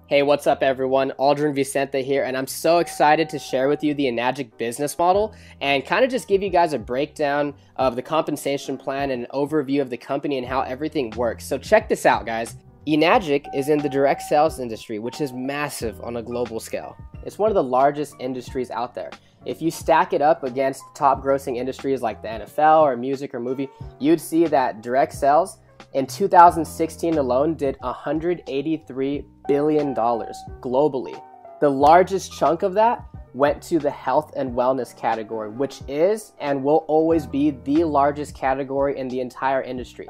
Hey, what's up everyone? Aldrin Vicente here, and I'm so excited to share with you the Enagic business model and kind of just give you guys a breakdown of the compensation plan and an overview of the company and how everything works. So check this out, guys. Enagic is in the direct sales industry, which is massive on a global scale. It's one of the largest industries out there. If you stack it up against top grossing industries like the NFL or music or movie, you'd see that direct sales in 2016 alone did $183 billion globally. The largest chunk of that went to the health and wellness category, which is and will always be the largest category in the entire industry.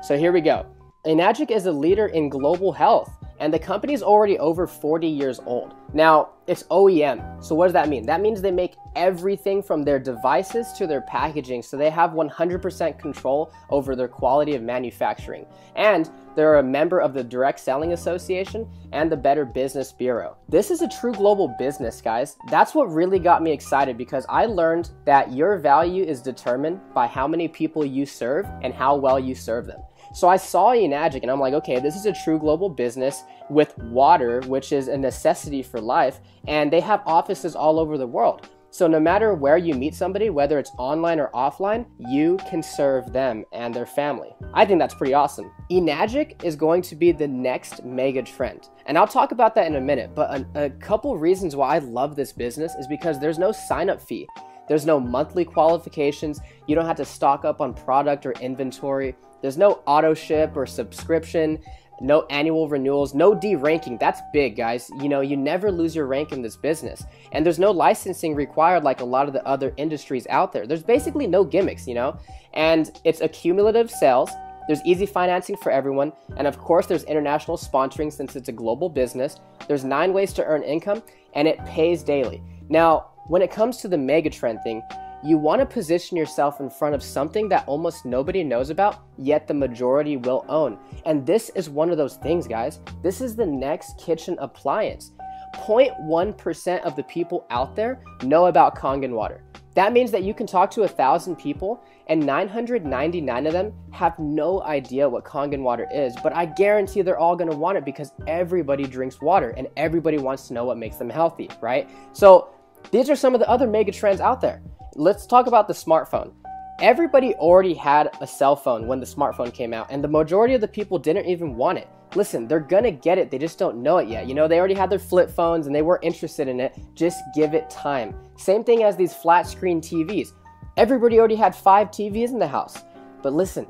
So here we go. Enagic is a leader in global health, and the company is already over 40 years old. Now, it's OEM, so what does that mean? That means they make everything from their devices to their packaging, so they have 100% control over their quality of manufacturing. And they're a member of the Direct Selling Association and the Better Business Bureau. This is a true global business, guys. That's what really got me excited, because I learned that your value is determined by how many people you serve and how well you serve them. So I saw Enagic and I'm like, okay, this is a true global business with water, which is a necessity for life, and they have offices all over the world. So no matter where you meet somebody, whether it's online or offline, you can serve them and their family. I think that's pretty awesome. Enagic is going to be the next mega trend, and I'll talk about that in a minute, but a couple reasons why I love this business is because there's no sign-up fee. There's no monthly qualifications. You don't have to stock up on product or inventory. There's no auto ship or subscription, no annual renewals, no de-ranking. That's big, guys. You know, you never lose your rank in this business. And there's no licensing required like a lot of the other industries out there. There's basically no gimmicks, you know? And it's accumulative sales. There's easy financing for everyone. And of course, there's international sponsoring since it's a global business. There's 9 ways to earn income, and it pays daily. Now, when it comes to the mega trend thing, you want to position yourself in front of something that almost nobody knows about, yet the majority will own. And this is one of those things, guys. This is the next kitchen appliance. 0.1% of the people out there know about Kangen water. That means that you can talk to 1,000 people and 999 of them have no idea what Kangen water is, but I guarantee they're all going to want it because everybody drinks water and everybody wants to know what makes them healthy, right? So these are some of the other mega trends out there. Let's talk about the smartphone. Everybody already had a cell phone when the smartphone came out, and the majority of the people didn't even want it. Listen, they're gonna get it, they just don't know it yet. You know, they already had their flip phones and they weren't interested in it. Just give it time. Same thing as these flat screen TVs. Everybody already had 5 TVs in the house. But listen,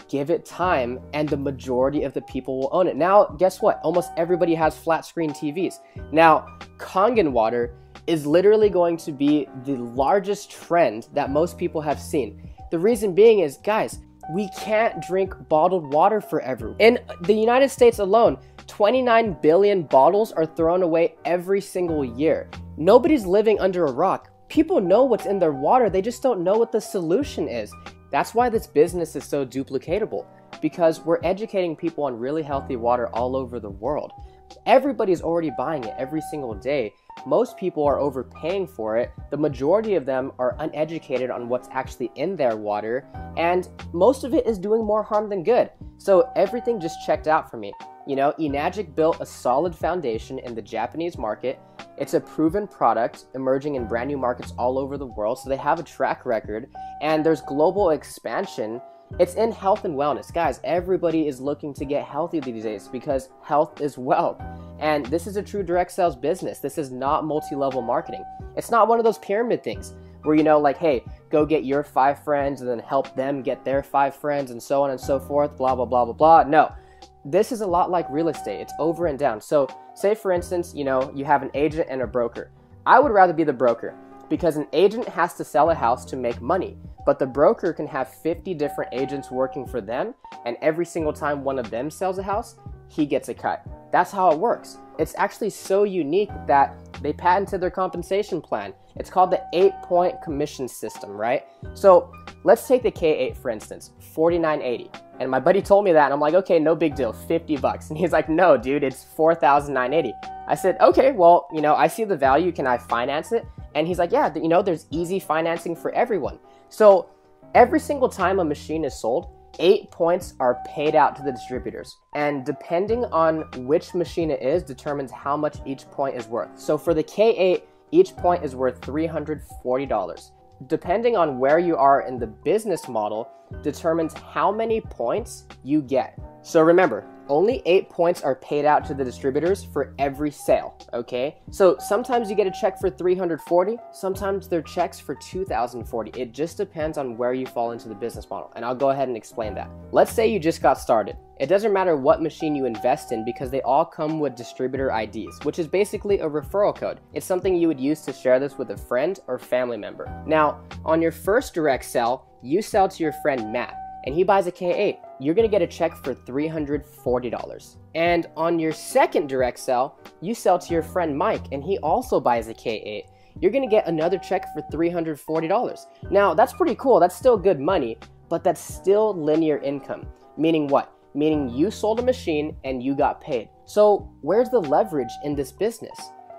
give it time and the majority of the people will own it. Now, guess what? Almost everybody has flat screen TVs. Now, Kangen water is literally going to be the largest trend that most people have seen. The reason being is, guys, we can't drink bottled water forever. In the United States alone, 29 billion bottles are thrown away every single year. Nobody's living under a rock. People know what's in their water, they just don't know what the solution is. That's why this business is so duplicatable, because we're educating people on really healthy water all over the world. Everybody's already buying it every single day. Most people are overpaying for it. The majority of them are uneducated on what's actually in their water, and most of it is doing more harm than good. So everything just checked out for me. You know, Enagic built a solid foundation in the Japanese market. It's a proven product emerging in brand new markets all over the world, so they have a track record, and there's global expansion. It's in health and wellness. Guys, everybody is looking to get healthy these days because health is wealth. And this is a true direct sales business. This is not multi-level marketing. It's not one of those pyramid things where, you know, like, hey, go get your 5 friends and then help them get their 5 friends and so on and so forth, blah, blah, blah, blah, blah. No, this is a lot like real estate. It's over and down. So say, for instance, you know, you have an agent and a broker. I would rather be the broker because an agent has to sell a house to make money. But the broker can have 50 different agents working for them, and every single time one of them sells a house, he gets a cut. That's how it works. It's actually so unique that they patented their compensation plan. It's called the 8-point commission system, right? So let's take the K8 for instance, $49.80. And my buddy told me that, and I'm like, okay, no big deal, $50. And he's like, no, dude, it's $4,980. I said, okay, well, you know, I see the value. Can I finance it? And he's like, yeah, you know, there's easy financing for everyone. So every single time a machine is sold, 8 points are paid out to the distributors. And depending on which machine it is determines how much each point is worth. So for the K8, each point is worth $340. Depending on where you are in the business model determines how many points you get. So remember, only 8 points are paid out to the distributors for every sale, okay? So sometimes you get a check for 340, sometimes they're checks for 2,040. It just depends on where you fall into the business model, and I'll go ahead and explain that. Let's say you just got started. It doesn't matter what machine you invest in because they all come with distributor IDs, which is basically a referral code. It's something you would use to share this with a friend or family member. Now, on your first direct sell, you sell to your friend Matt, and he buys a K8. You're gonna get a check for $340. And on your second direct sell, you sell to your friend Mike, and he also buys a K8. You're gonna get another check for $340. Now, that's pretty cool. That's still good money, but that's still linear income. Meaning what? Meaning you sold a machine and you got paid. So where's the leverage in this business?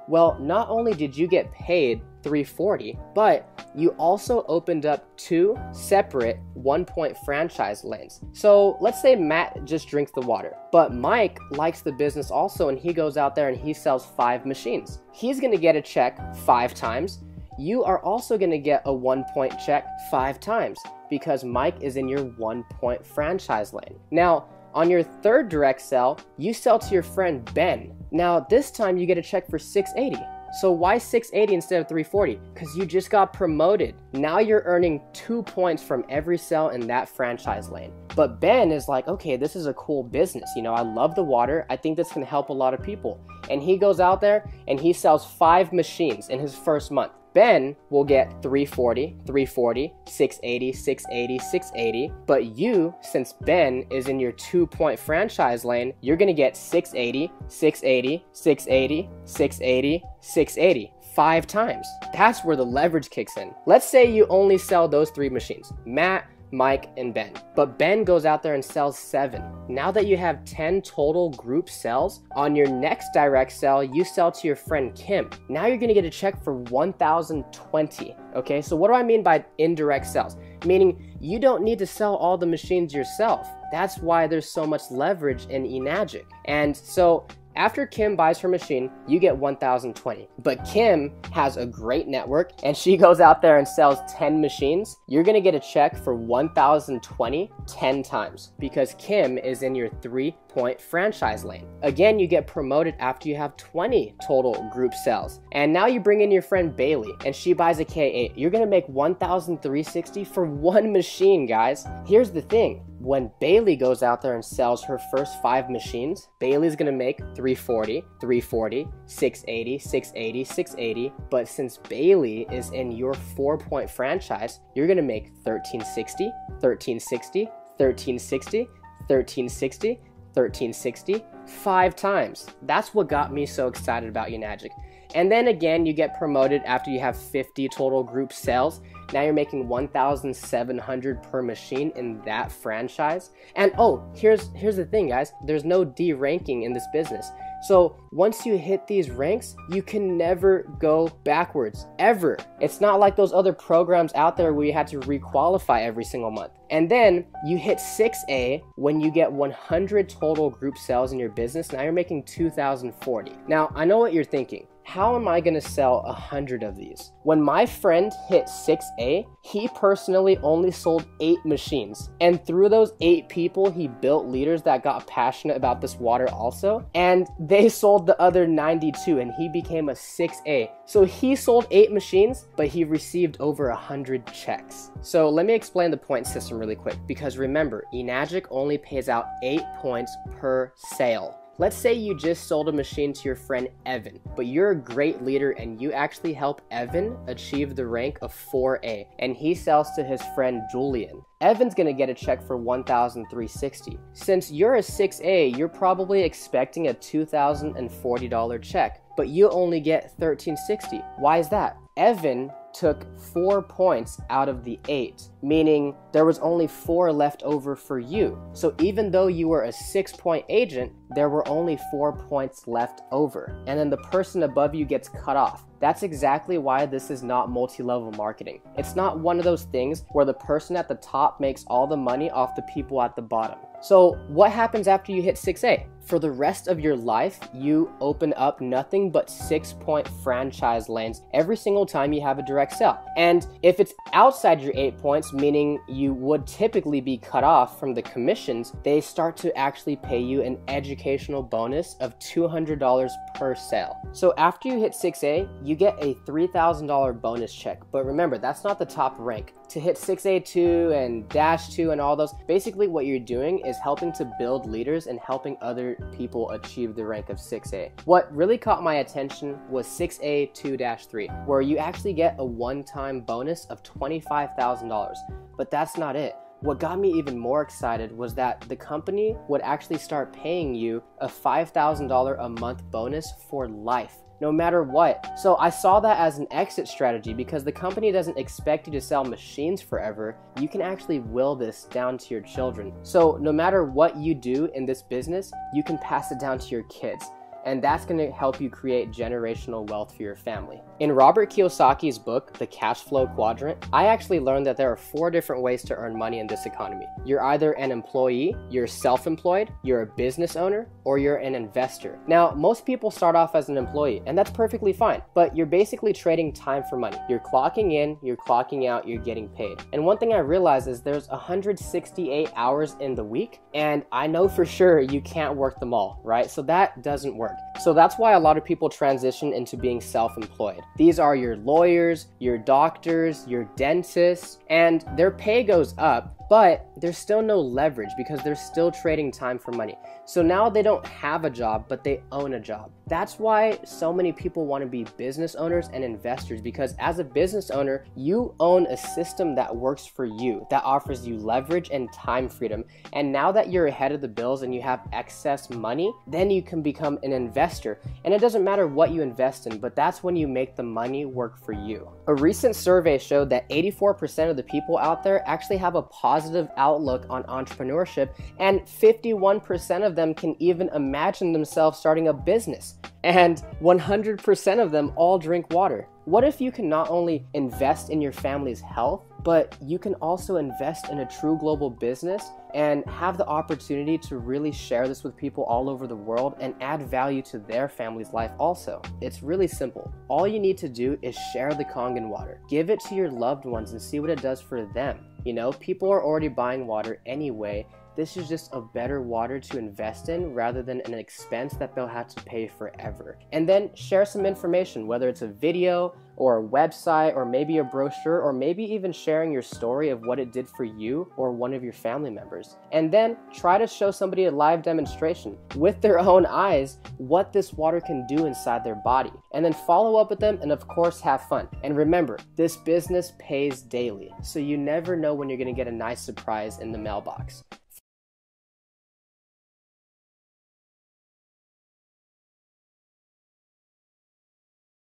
Well, not only did you get paid $340, but you also opened up 2 separate 1-point franchise lanes. So let's say Matt just drinks the water, but Mike likes the business also, and he goes out there and he sells 5 machines. He's gonna get a check 5 times. You are also gonna get a 1-point check 5 times because Mike is in your 1-point franchise lane. Now, on your third direct sell, you sell to your friend Ben. Now, this time you get a check for $680. So why $680 instead of $340? Because you just got promoted. Now you're earning 2 points from every sell in that franchise lane. But Ben is like, okay, this is a cool business. You know, I love the water. I think this can help a lot of people. And he goes out there and he sells 5 machines in his first month. Ben will get $340, $340, $680, $680, $680. But you, since Ben is in your 2-point franchise lane, you're gonna get $680, $680, $680, $680, $680. 5 times. That's where the leverage kicks in. Let's say you only sell those 3 machines, Matt, Mike, and Ben. But Ben goes out there and sells 7. Now that you have 10 total group sales, on your next direct sell, you sell to your friend Kim. Now you're gonna get a check for 1,020. Okay, so what do I mean by indirect sales? Meaning you don't need to sell all the machines yourself. That's why there's so much leverage in Enagic. And so after Kim buys her machine, you get 1,020. But Kim has a great network and she goes out there and sells 10 machines. You're gonna get a check for 1,020 10 times because Kim is in your 3-point franchise lane. Again, you get promoted after you have 20 total group sales. And now you bring in your friend Bailey and she buys a K8. You're gonna make 1,360 for 1 machine, guys. Here's the thing. When Bailey goes out there and sells her first 5 machines, Bailey's gonna make $340, $340, $680, $680, $680. But since Bailey is in your 4-point franchise, you're gonna make $1,360, $1,360, $1,360, $1,360, $1,360, 5 times. That's what got me so excited about Enagic. And then again, you get promoted after you have 50 total group sales. Now you're making 1,700 per machine in that franchise. And oh, here's the thing, guys. There's no D ranking in this business. So once you hit these ranks, you can never go backwards, ever. It's not like those other programs out there where you had to requalify every single month. And then you hit 6A when you get 100 total group sales in your business. Now you're making 2,040. Now, I know what you're thinking. How am I gonna sell 100 of these? When my friend hit 6A, he personally only sold 8 machines. And through those 8 people, he built leaders that got passionate about this water also. And they sold the other 92 and he became a 6A. So he sold 8 machines, but he received over 100 checks. So let me explain the point system really quick, because remember, Enagic only pays out 8 points per sale. Let's say you just sold a machine to your friend Evan, but you're a great leader and you actually help Evan achieve the rank of 4A, and he sells to his friend Julian. Evan's gonna get a check for 1,360. Since you're a 6A, you're probably expecting a $2,040 check, but you only get 1,360. Why is that? Evan took 4 points out of the 8, meaning there was only 4 left over for you. So even though you were a 6-point agent, there were only 4 points left over. And then the person above you gets cut off. That's exactly why this is not multi-level marketing. It's not one of those things where the person at the top makes all the money off the people at the bottom. So what happens after you hit 6A? For the rest of your life, you open up nothing but 6-point franchise lanes every single time you have a direct sale. And if it's outside your 8 points, meaning you would typically be cut off from the commissions, they start to actually pay you an educational bonus of $200 per sale. So after you hit 6A, you get a $3,000 bonus check. But remember, that's not the top rank. To hit 6A2 and Dash 2 and all those, basically what you're doing is helping to build leaders and helping other people achieve the rank of 6A. What really caught my attention was 6A2-3, where you actually get a one-time bonus of $25,000. But that's not it. What got me even more excited was that the company would actually start paying you a $5,000 a month bonus for life, no matter what. So I saw that as an exit strategy because the company doesn't expect you to sell machines forever. You can actually will this down to your children. So no matter what you do in this business, you can pass it down to your kids. And that's going to help you create generational wealth for your family. In Robert Kiyosaki's book, The Cash Flow Quadrant, I actually learned that there are 4 different ways to earn money in this economy. You're either an employee, you're self-employed, you're a business owner, or you're an investor. Now, most people start off as an employee, and that's perfectly fine, but you're basically trading time for money. You're clocking in, you're clocking out, you're getting paid. And one thing I realized is there's 168 hours in the week, and I know for sure you can't work them all, right? So that doesn't work. So that's why a lot of people transition into being self-employed. These are your lawyers, your doctors, your dentists, and their pay goes up, but there's still no leverage because they're still trading time for money. So now they don't have a job, but they own a job. That's why so many people want to be business owners and investors, because as a business owner, you own a system that works for you, that offers you leverage and time freedom. And now that you're ahead of the bills and you have excess money, then you can become an investor. And it doesn't matter what you invest in, but that's when you make the money work for you. A recent survey showed that 84% of the people out there actually have a positive outlook on entrepreneurship, and 51% of them can even imagine themselves starting a business. And 100% of them all drink water. What if you can not only invest in your family's health, but you can also invest in a true global business and have the opportunity to really share this with people all over the world and add value to their family's life also? It's really simple. All you need to do is share the Kangen water. Give it to your loved ones and see what it does for them. You know, people are already buying water anyway. This is just a better water to invest in rather than an expense that they'll have to pay forever. And then share some information, whether it's a video or a website or maybe a brochure, or maybe even sharing your story of what it did for you or one of your family members. And then try to show somebody a live demonstration with their own eyes what this water can do inside their body. And then follow up with them and of course have fun. And remember, this business pays daily, so you never know when you're gonna get a nice surprise in the mailbox.